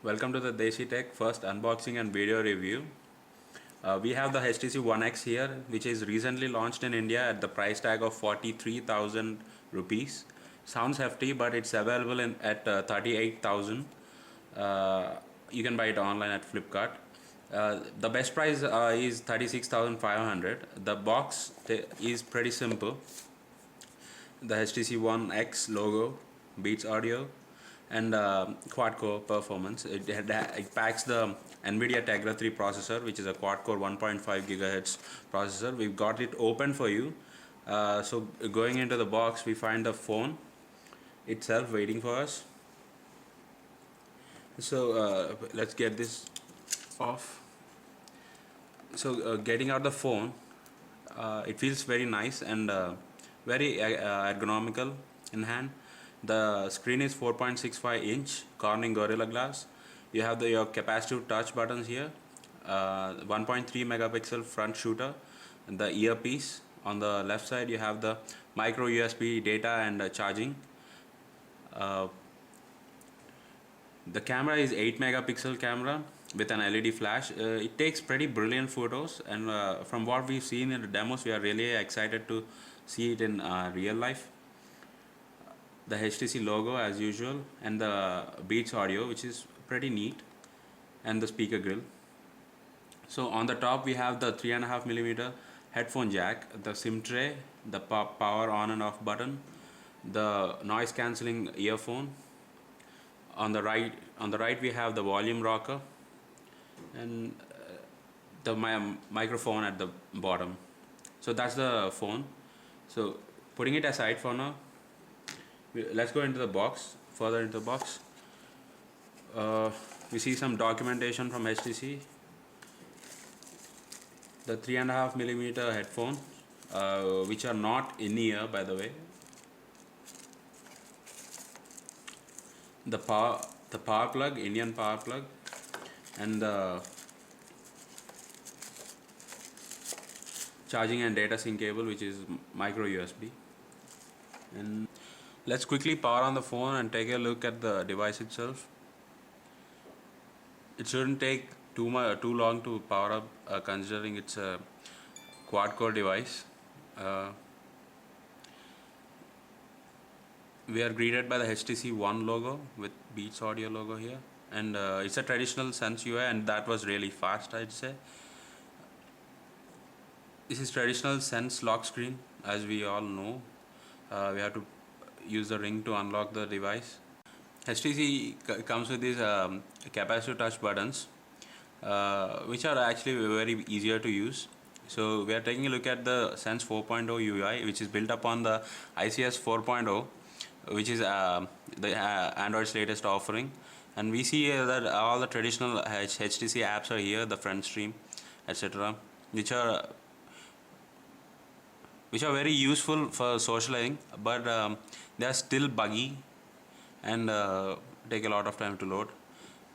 Welcome to the Desi Tech first unboxing and video review. We have the HTC One X here, which is recently launched in India at the price tag of 43,000 rupees. Sounds hefty, but it's available at 38,000. You can buy it online at Flipkart. The best price is 36,500. The box is pretty simple. The HTC One X logo, Beats Audio, and quad-core performance. It packs the NVIDIA Tegra 3 processor, which is a quad-core 1.5 gigahertz processor. We've got it open for you. So going into the box, we find the phone itself waiting for us. So let's get this off. So getting out the phone, it feels very nice and very ergonomical in hand. The screen is 4.65 inch Corning Gorilla Glass. You have your capacitive touch buttons here, 1.3 megapixel front shooter, and the earpiece. On the left side you have the micro USB data and charging. The camera is 8 megapixel camera with an LED flash. It takes pretty brilliant photos, and from what we've seen in the demos, we are really excited to see it in real life. The HTC logo as usual, and the Beats Audio, which is pretty neat, and the speaker grill. So on the top we have the 3.5mm headphone jack, the SIM tray, the power on and off button, the noise cancelling earphone. On the right we have the volume rocker, and the microphone at the bottom. So that's the phone. So putting it aside for now, let's go into the box. Further into the box, we see some documentation from HTC. The 3.5mm headphone, which are not in ear, by the way. The power plug, Indian power plug, and the charging and data sync cable, which is micro USB. And let's quickly power on the phone and take a look at the device itself. It shouldn't take too long to power up, considering it's a quad-core device. We are greeted by the HTC One logo with Beats Audio logo here, and it's a traditional Sense UI, and that was really fast, I'd say. This is traditional Sense lock screen, as we all know. We have to use the ring to unlock the device. HTC comes with these capacitive touch buttons, which are actually very easier to use. So we are taking a look at the Sense 4.0 UI, which is built upon the ICS 4.0, which is the Android's latest offering. And we see that all the traditional HTC apps are here, the front stream, etc., which are very useful for socializing, but they are still buggy and take a lot of time to load.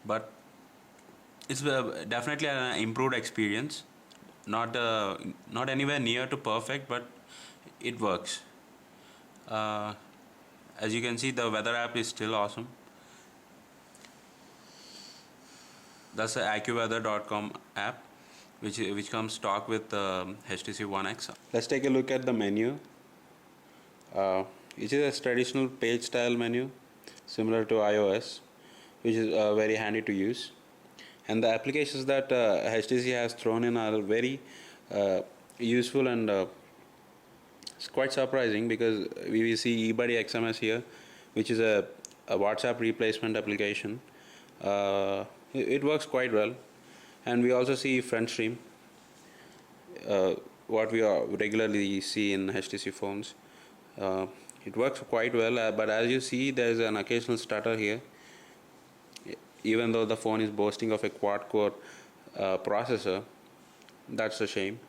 But it's definitely an improved experience. Not anywhere near to perfect, but it works. As you can see, the weather app is still awesome. That's the AccuWeather.com app, which comes stock with HTC One X. Let's take a look at the menu. It is a traditional page style menu, similar to iOS, which is very handy to use. And the applications that HTC has thrown in are very useful, and it's quite surprising, because we will see eBuddy XMS here, which is a WhatsApp replacement application. It works quite well. And we also see front stream, what we regularly see in HTC phones. It works quite well, but as you see, there is an occasional stutter here, even though the phone is boasting of a quad-core processor. That's a shame.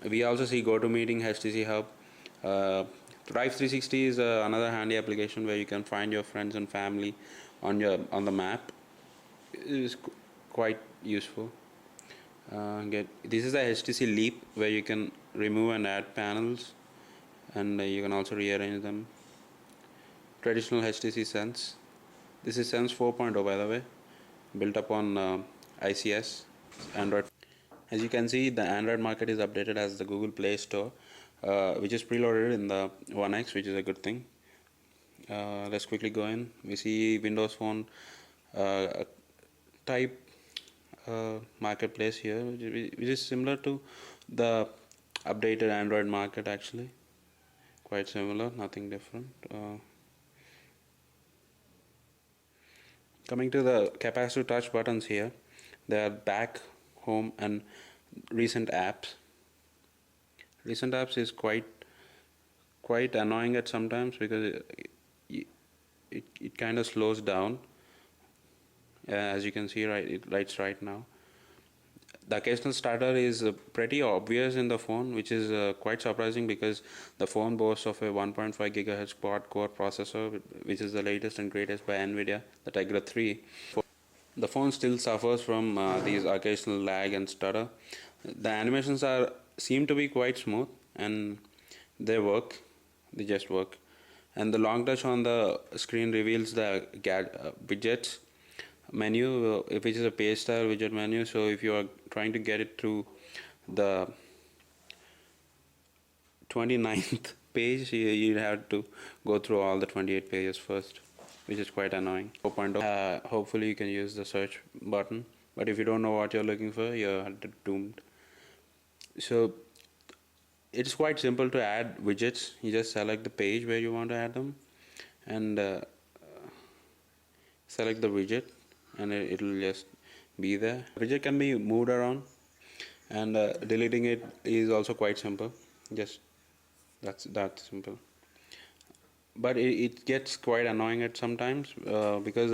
We also see GoToMeeting, HTC Hub. Drive 360 is another handy application where you can find your friends and family on the map. It is quite useful. This is the HTC Leap, where you can remove and add panels, and you can also rearrange them. Traditional HTC Sense. This is Sense 4.0, by the way. built upon ICS Android. As you can see, the Android market is updated as the Google Play Store, which is preloaded in the One X, which is a good thing. Let's quickly go in. We see Windows Phone type marketplace here, which is similar to the updated Android market actually. Quite similar, nothing different. Coming to the capacitive touch buttons here, they are back, home, and recent apps. Recent apps is quite annoying at sometimes because it kind of slows down. As you can see, right, it lights right now. The occasional stutter is pretty obvious in the phone, which is quite surprising because the phone boasts of a 1.5 GHz quad-core processor, which is the latest and greatest by NVIDIA, the Tegra 3. The phone still suffers from these occasional lag and stutter. The animations seem to be quite smooth, and they work. They just work. And the long touch on the screen reveals the widgets menu, which is a page style widget menu. So if you are trying to get it through the 29th page, you have to go through all the 28 pages first, which is quite annoying. 4.0, hopefully you can use the search button, but if you don't know what you're looking for, you're doomed. So it's quite simple to add widgets. You just select the page where you want to add them and select the widget, and it'll just be there. Widget can be moved around, and deleting it is also quite simple. Just that's simple. But it gets quite annoying at sometimes because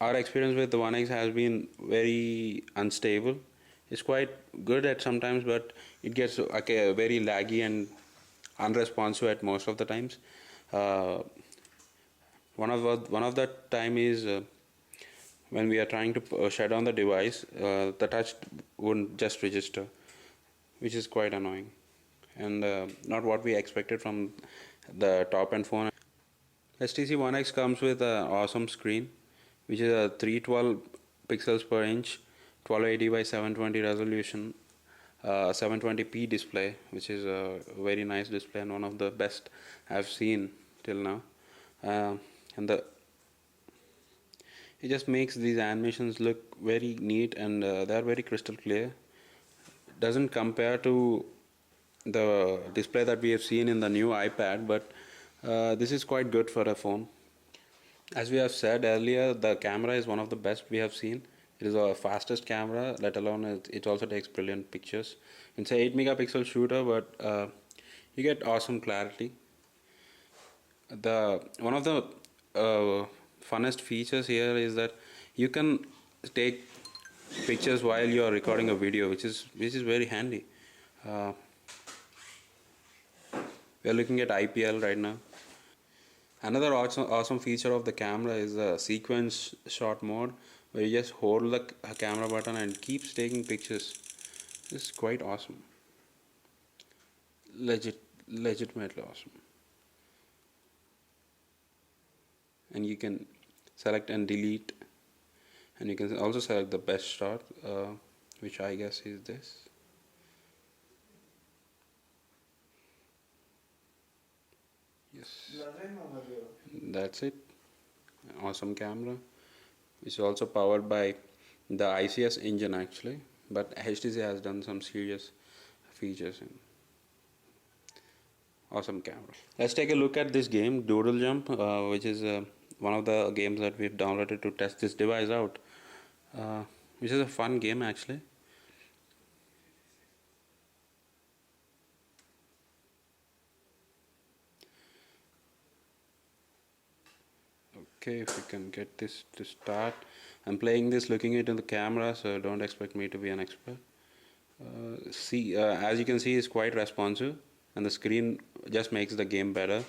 our experience with the One X has been very unstable. It's quite good at sometimes, but it gets very laggy and unresponsive at most of the times. One of the time is when we are trying to shut down the device, the touch wouldn't just register, which is quite annoying and not what we expected from the top end phone. HTC One X comes with an awesome screen, which is a 312 pixels per inch, 1280 by 720 resolution, 720p display, which is a very nice display and one of the best I've seen till now. And it just makes these animations look very neat, and they're very crystal clear. Doesn't compare to the display that we have seen in the new iPad, but this is quite good for a phone. As we have said earlier, the camera is one of the best we have seen. It is our fastest camera, let alone it also takes brilliant pictures. It's an 8 megapixel shooter, but you get awesome clarity. One of the funnest features here is that you can take pictures while you are recording a video, which is very handy. We are looking at IPL right now. Another awesome feature of the camera is the sequence shot mode, where you just hold the camera button and keeps taking pictures. This is quite awesome. Legitimately awesome. And you can select and delete, and you can also select the best shot, which I guess is this. Yes, that's it. Awesome camera. It's also powered by the ICS engine actually, but HTC has done some serious features in. Awesome camera. Let's take a look at this game, Doodle Jump, which is one of the games that we've downloaded to test this device out, which is a fun game actually. Okay, if we can get this to start. I'm playing this looking into the camera, so don't expect me to be an expert. As you can see, it's quite responsive, and the screen just makes the game better,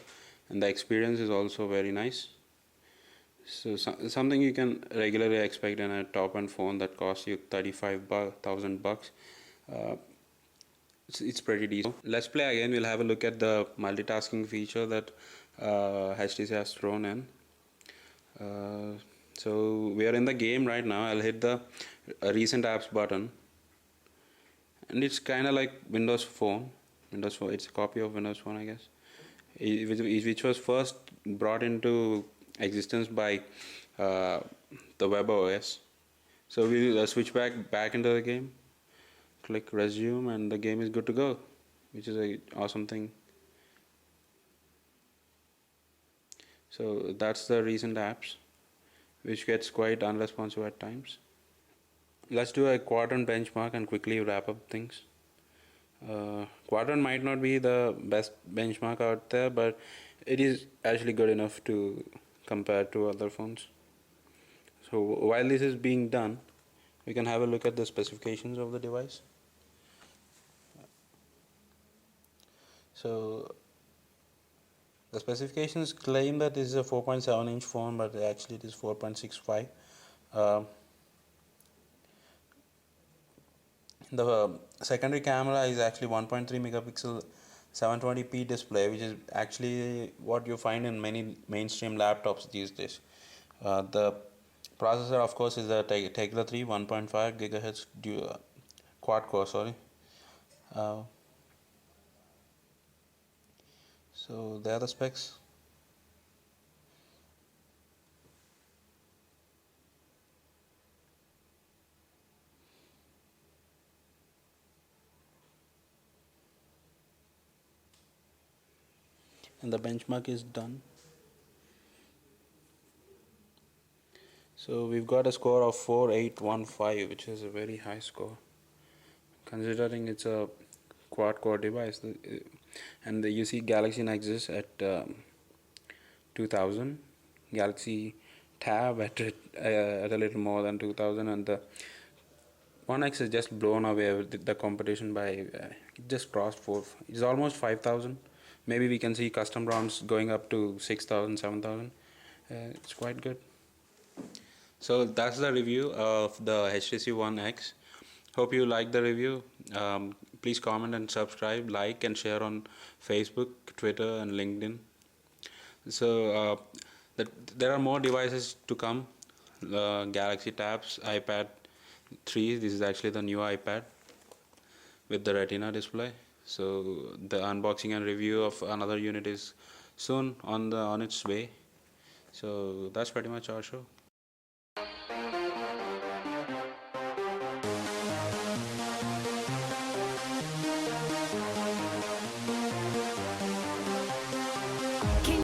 and the experience is also very nice. So something you can regularly expect in a top-end phone that costs you $35,000. It's pretty decent. Let's play again. We'll have a look at the multitasking feature that HTC has thrown in. So we are in the game right now. I'll hit the recent apps button, and it's kind of like Windows Phone. Windows Phone. It's a copy of Windows Phone, I guess, which was first brought into existence by uh, the web OS. So we'll switch back into the game. Click resume, and the game is good to go, which is a awesome thing. So that's the recent apps, which gets quite unresponsive at times. Let's do a quadrant benchmark and quickly wrap up things. Quadrant might not be the best benchmark out there, but it is actually good enough to compare to other phones. So while this is being done, we can have a look at the specifications of the device. So the specifications claim that this is a 4.7-inch phone, but actually it is 4.65. The secondary camera is actually 1.3 megapixel 720p display, which is actually what you find in many mainstream laptops these days. The processor, of course, is a Tegra 3 1.5 gigahertz quad core. Uh, so they are the specs. And the benchmark is done. So we've got a score of 4815, which is a very high score considering it's a quad core device. And you see Galaxy Nexus at 2000, Galaxy Tab at a little more than 2000, and the One X is just blown away with the competition by it just crossed 4. It's almost 5,000. Maybe we can see custom rounds going up to 6,000, 7,000. It's quite good. So that's the review of the HTC One X. Hope you like the review. Please comment and subscribe, like and share on Facebook, Twitter and LinkedIn. So there are more devices to come. Galaxy Tabs, iPad 3. This is actually the new iPad with the Retina display. So the unboxing and review of another unit is soon on its way. So that's pretty much our show.